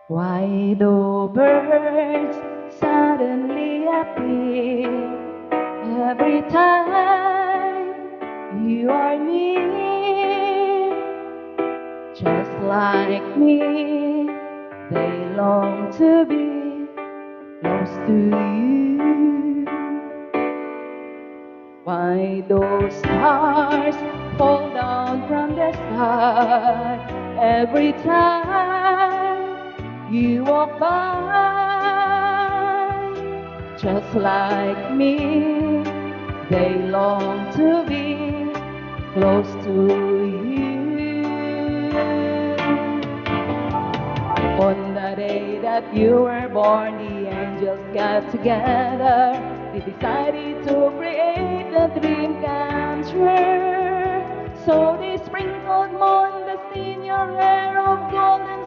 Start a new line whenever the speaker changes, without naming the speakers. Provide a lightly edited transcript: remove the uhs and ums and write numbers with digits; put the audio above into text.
Why do birds suddenly appear every time you are near? Just like me, they long to be close to you. Why those stars fall down from the sky every time you walk by? Just like me, they long to be close to you. On the day that you were born, the angels got together. They decided to create a dream come true. So they sprinkled moon dust in your hair of golden